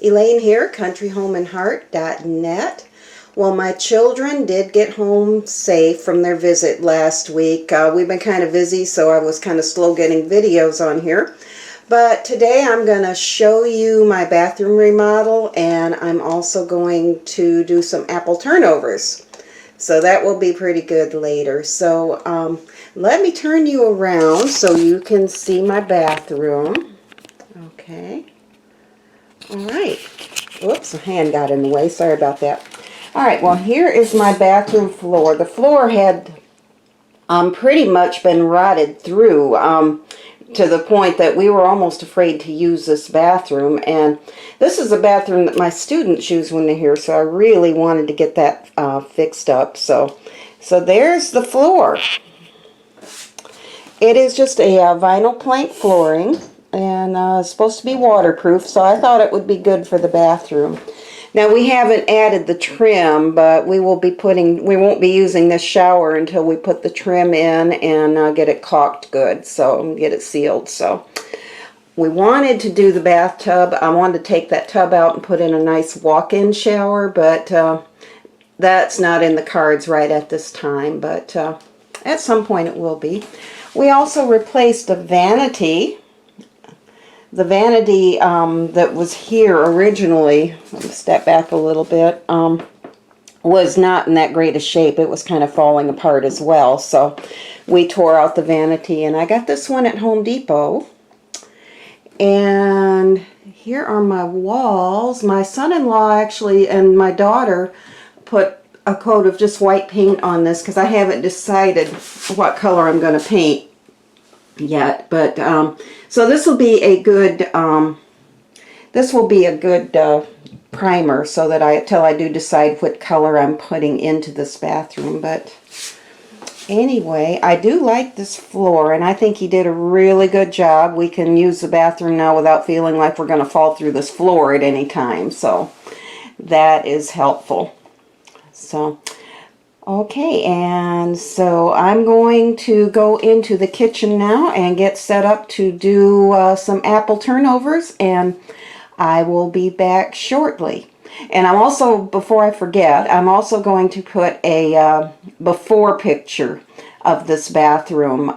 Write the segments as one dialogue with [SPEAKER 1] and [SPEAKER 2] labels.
[SPEAKER 1] Elaine here, countryhomeandheart.net. Well, my children did get home safe from their visit last week. We've been kind of busy, so I was kind of slow getting videos on here. But today I'm going to show you my bathroom remodel, and I'm also going to do some apple turnovers. So that will be pretty good later. So let me turn you around so you can see my bathroom. Okay. All right. Whoops, a hand got in the way. Sorry about that. All right, well, here is my bathroom floor. The floor had pretty much been rotted through to the point that we were almost afraid to use this bathroom. And this is a bathroom that my students use when they're here, so I really wanted to get that fixed up. So there's the floor. It is just a vinyl plank flooring, and it's supposed to be waterproof, so I thought it would be good for the bathroom. Now, we haven't added the trim, but we won't be using this shower until we put the trim in and get it caulked good, so get it sealed. So we wanted to do the bathtub. I wanted to take that tub out and put in a nice walk-in shower, but that's not in the cards right at this time, but at some point it will be. We also replaced a vanity. The vanity that was here originally, let me step back a little bit, was not in that great a shape. It was kind of falling apart as well. So we tore out the vanity, and I got this one at Home Depot. And here are my walls. My son-in-law actually and my daughter put a coat of just white paint on this because I haven't decided what color I'm going to paint yet, but so this will be a good primer, so that till I do decide what color I'm putting into this bathroom. But anyway, I do like this floor, and I think he did a really good job. We can use the bathroom now without feeling like we're going to fall through this floor at any time, so that is helpful. So okay, and so I'm going to go into the kitchen now and get set up to do some apple turnovers, and I will be back shortly. And I'm also, before I forget, I'm also going to put a before picture of this bathroom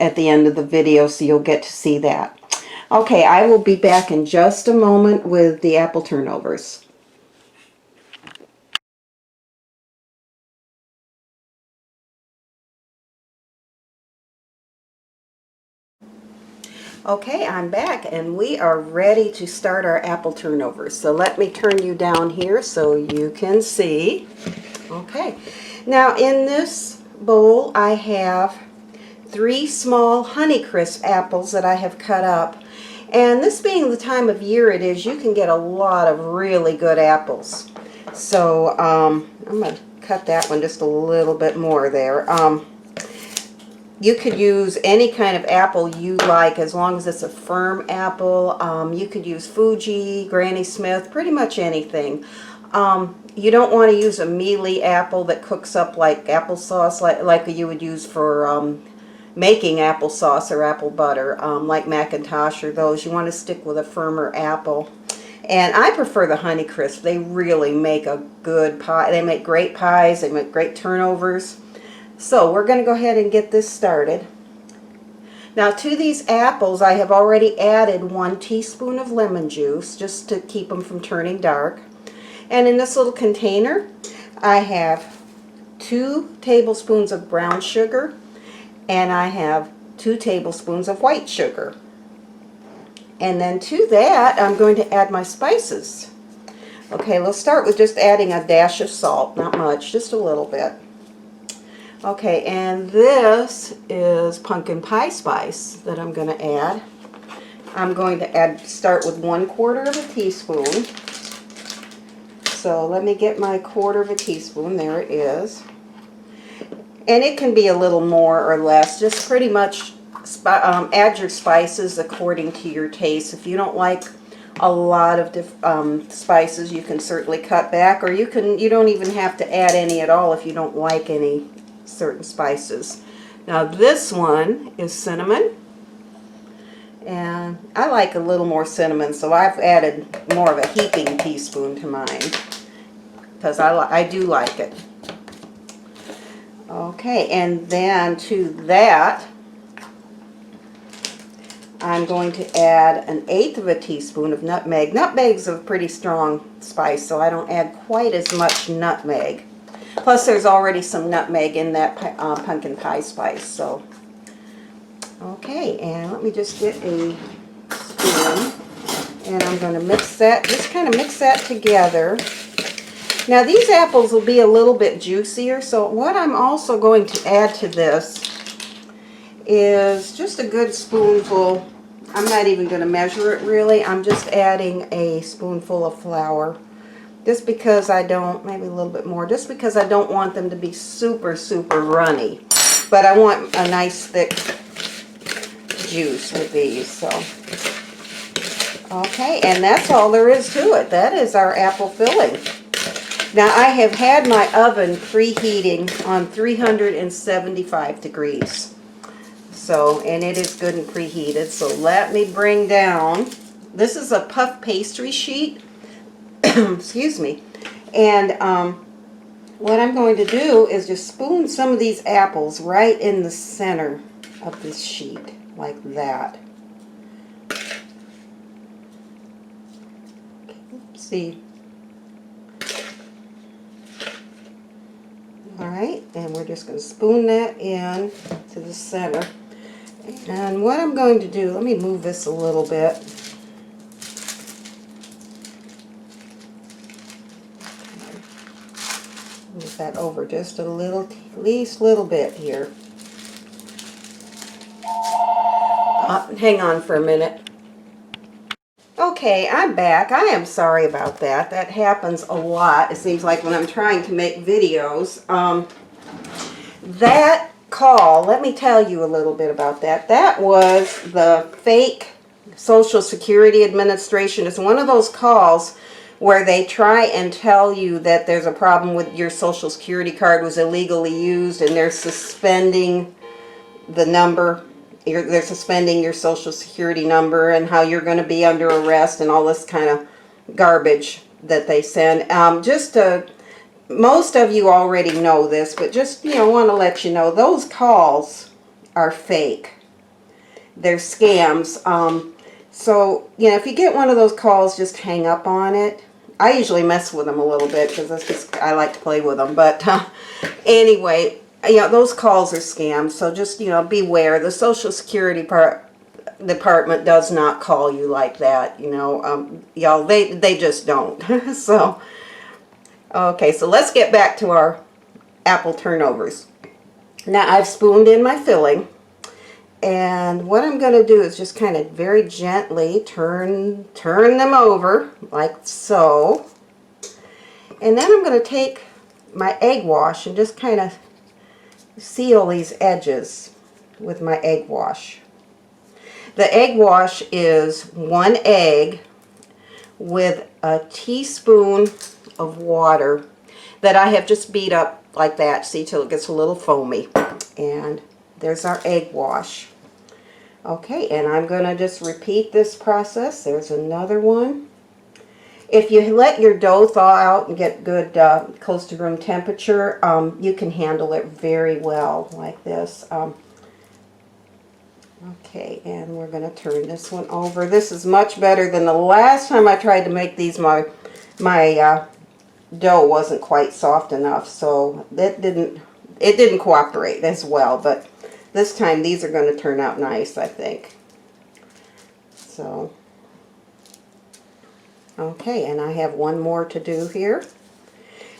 [SPEAKER 1] at the end of the video, so you'll get to see that. Okay, I will be back in just a moment with the apple turnovers. Okay, I'm back, and we are ready to start our apple turnovers. So let me turn you down here so you can see. Okay, now in this bowl I have 3 small Honeycrisp apples that I have cut up. And this being the time of year it is, you can get a lot of really good apples. So I'm going to cut that one just a little bit more there. You could use any kind of apple you like, as long as it's a firm apple. You could use Fuji, Granny Smith, pretty much anything. You don't want to use a mealy apple that cooks up like applesauce, like you would use for making applesauce or apple butter, like Macintosh or those. You want to stick with a firmer apple. And I prefer the Honeycrisp. They really make a good pie. They make great pies. They make great turnovers. So we're going to go ahead and get this started. Now, to these apples I have already added 1 teaspoon of lemon juice, just to keep them from turning dark. And in this little container I have 2 tablespoons of brown sugar, and I have 2 tablespoons of white sugar. And then to that I'm going to add my spices. Okay, let's start with just adding a dash of salt, not much, just a little bit. Okay, and this is pumpkin pie spice that I'm going to add. I'm going to start with 1/4 of a teaspoon. So let me get my 1/4 of a teaspoon. There it is. And it can be a little more or less. Just pretty much add your spices according to your taste. If you don't like a lot of spices, you can certainly cut back, or you don't even have to add any at all if you don't like any certain spices. Now this one is cinnamon, and And I like a little more cinnamon, so I've added more of a heaping teaspoon to mine because I do like it. Okay, and then to that, I'm going to add 1/8 of a teaspoon of nutmeg. Nutmeg's a pretty strong spice, so I don't add quite as much nutmeg. Plus, there's already some nutmeg in that pumpkin pie spice. So, okay, and let me just get a spoon, and I'm going to mix that, just kind of mix that together. Now, these apples will be a little bit juicier, so what I'm also going to add to this is just a good spoonful. I'm not even going to measure it really. I'm just adding a spoonful of flour. Just because I don't, maybe a little bit more, just because I don't want them to be super, super runny. But I want a nice thick juice with these, so. Okay, and that's all there is to it. That is our apple filling. Now, I have had my oven preheating on 375 degrees. So, and it is good and preheated. So let me bring down, this is a puff pastry sheet, excuse me. And what I'm going to do is just spoon some of these apples right in the center of this sheet, like that. See? Alright, and we're just going to spoon that in to the center. And what I'm going to do, let me move this a little bit. Move that over just a little, at least a little bit here. Hang on for a minute. Okay, I'm back. I am sorry about that. That happens a lot, it seems like, when I'm trying to make videos. That call, let me tell you a little bit about that. That was the fake Social Security Administration. It's one of those calls where they try and tell you that there's a problem with your Social Security card was illegally used and they're suspending the number. They're suspending your Social Security number and how you're going to be under arrest and all this kind of garbage that they send. Most of you already know this, but just, want to let you know, those calls are fake. They're scams. So, if you get one of those calls, just hang up on it. I usually mess with them a little bit because that's just, I like to play with them. But anyway, those calls are scams. So just, beware. The Social Security Department does not call you like that. Y'all, they just don't. So. Okay, so let's get back to our apple turnovers. Now I've spooned in my filling, and what I'm going to do is just kind of very gently turn them over like so. And then I'm going to take my egg wash and just kind of seal these edges with my egg wash. The egg wash is 1 egg with a teaspoon of water that I have just beat up like that, see, till it gets a little foamy. And there's our egg wash. Okay, and I'm going to just repeat this process. There's another one. If you let your dough thaw out and get good close to room temperature, you can handle it very well like this. Okay, and we're going to turn this one over. This is much better than the last time I tried to make these. My dough wasn't quite soft enough, so it didn't cooperate as well. But this time these are going to turn out nice, I think. So, okay, and I have one more to do here.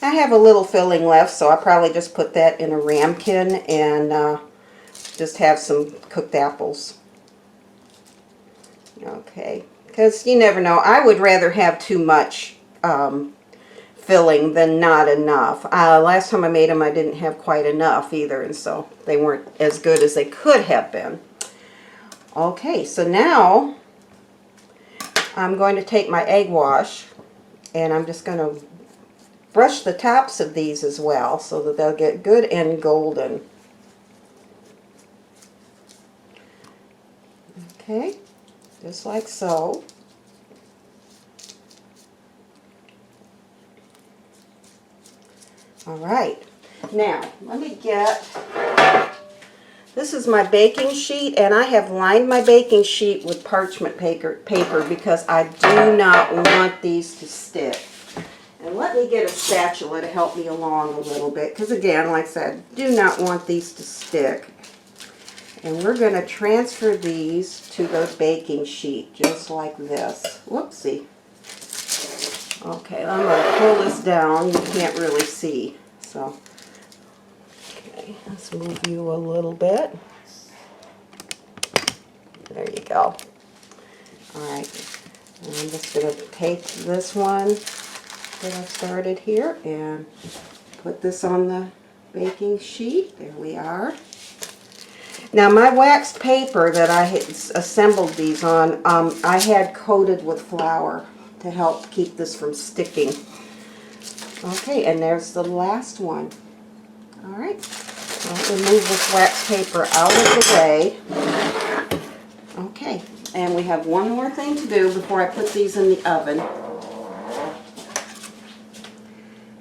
[SPEAKER 1] I have a little filling left, so I'll probably just put that in a ramekin and just have some cooked apples. Okay, because you never know. I would rather have too much filling than not enough. Last time I made them, I didn't have quite enough either, and so they weren't as good as they could have been. Okay, so now I'm going to take my egg wash and I'm just going to brush the tops of these as well so that they'll get good and golden. Okay, just like so. All right, now let me get, this is my baking sheet, and I have lined my baking sheet with parchment paper because I do not want these to stick. And let me get a spatula to help me along a little bit, because again, like I said, do not want these to stick. And we're going to transfer these to the baking sheet just like this. Whoopsie. Okay, I'm going to pull this down. You can't really see. So, okay, let's move you a little bit. There you go. Alright, I'm just going to take this one that I started here and put this on the baking sheet. There we are. Now my waxed paper that I had assembled these on, I had coated with flour to help keep this from sticking. Okay, and there's the last one. Alright, I'll move this wax paper out of the way. Okay, and we have one more thing to do before I put these in the oven.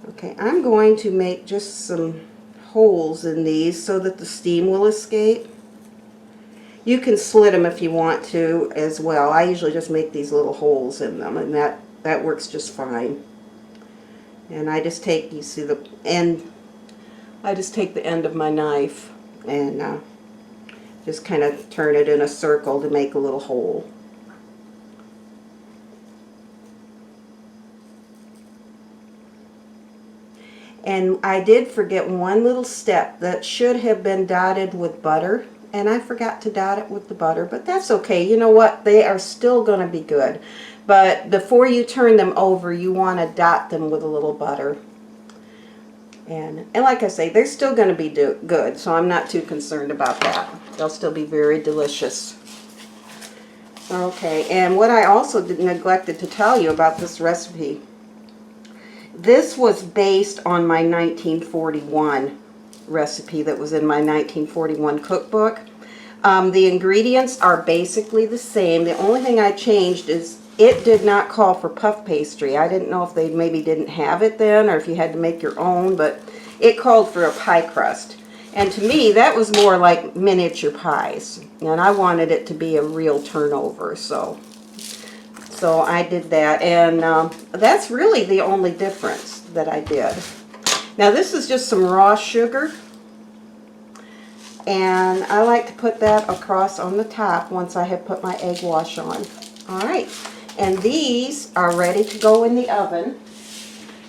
[SPEAKER 1] Okay, I'm going to make just some holes in these so that the steam will escape. You can slit them if you want to as well. I usually just make these little holes in them, and that works just fine. And I just take, you see the end, I just take the end of my knife and just kind of turn it in a circle to make a little hole. And I did forget one little step that should have been dotted with butter, and I forgot to dot it with the butter, but that's okay. You know what? They are still going to be good. But before you turn them over, you want to dot them with a little butter. And like I say, they're still going to be good, so I'm not too concerned about that. They'll still be very delicious. Okay, and what I also neglected to tell you about this recipe, this was based on my 1941 recipe that was in my 1941 cookbook. The ingredients are basically the same. The only thing I changed is it did not call for puff pastry. I didn't know if they maybe didn't have it then or if you had to make your own, but it called for a pie crust. And to me, that was more like miniature pies. And I wanted it to be a real turnover, so I did that. And that's really the only difference that I did. Now this is just some raw sugar. And I like to put that across on the top once I have put my egg wash on. Alright, and these are ready to go in the oven.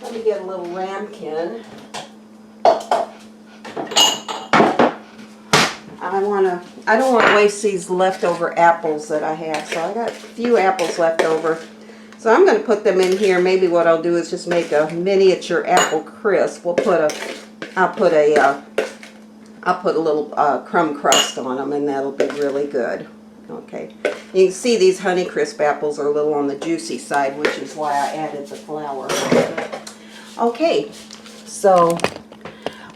[SPEAKER 1] Let me get a little ramekin. I don't want to waste these leftover apples that I have, so I got a few apples left over. So I'm going to put them in here. Maybe what I'll do is just make a miniature apple crisp. I'll put a little crumb crust on them, and that'll be really good. Okay, you can see these Honeycrisp apples are a little on the juicy side, which is why I added the flour. Okay, so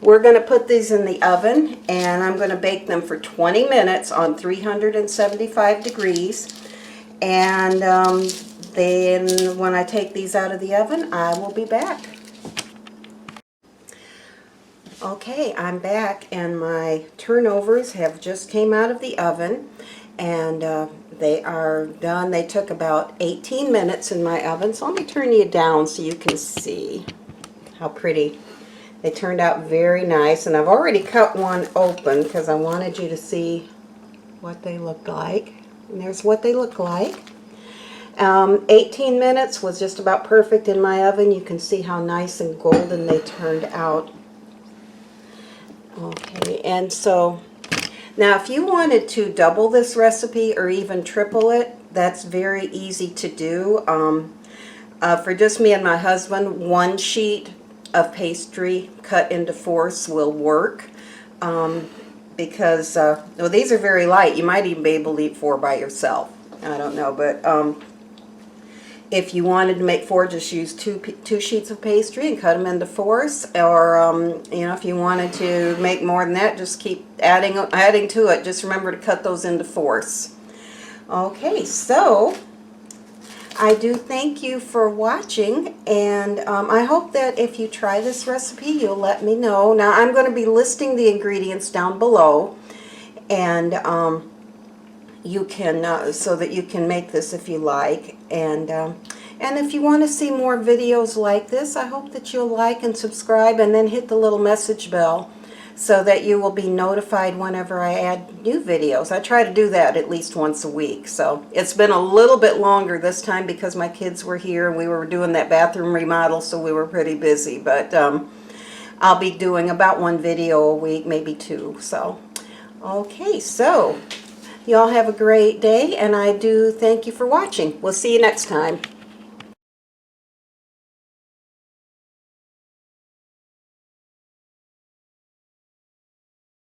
[SPEAKER 1] we're going to put these in the oven, and I'm going to bake them for 20 minutes on 375 degrees. And then when I take these out of the oven, I will be back. Okay, I'm back, and my turnovers have just came out of the oven, and they are done. They took about 18 minutes in my oven, so let me turn you down so you can see how pretty. They turned out very nice, and I've already cut one open because I wanted you to see what they look like. And there's what they look like. 18 minutes was just about perfect in my oven. You can see how nice and golden they turned out. Okay, and so now if you wanted to double this recipe or even triple it, that's very easy to do. For just me and my husband, one sheet of pastry cut into fourths will work because well, these are very light. You might even be able to eat 4 by yourself. I don't know, but if you wanted to make 4, just use two sheets of pastry and cut them into fourths. Or you know, if you wanted to make more than that, just keep adding to it. Just remember to cut those into fourths. Okay, so I do thank you for watching, and I hope that if you try this recipe, you'll let me know. Now, I'm going to be listing the ingredients down below, and you can so that you can make this if you like. And if you want to see more videos like this, I hope that you'll like and subscribe, and then hit the little message bell so that you will be notified whenever I add new videos. I try to do that at least once a week. So it's been a little bit longer this time because my kids were here and we were doing that bathroom remodel, so we were pretty busy. But I'll be doing about one video a week, maybe two. So, okay, so y'all have a great day, and I do thank you for watching. We'll see you next time.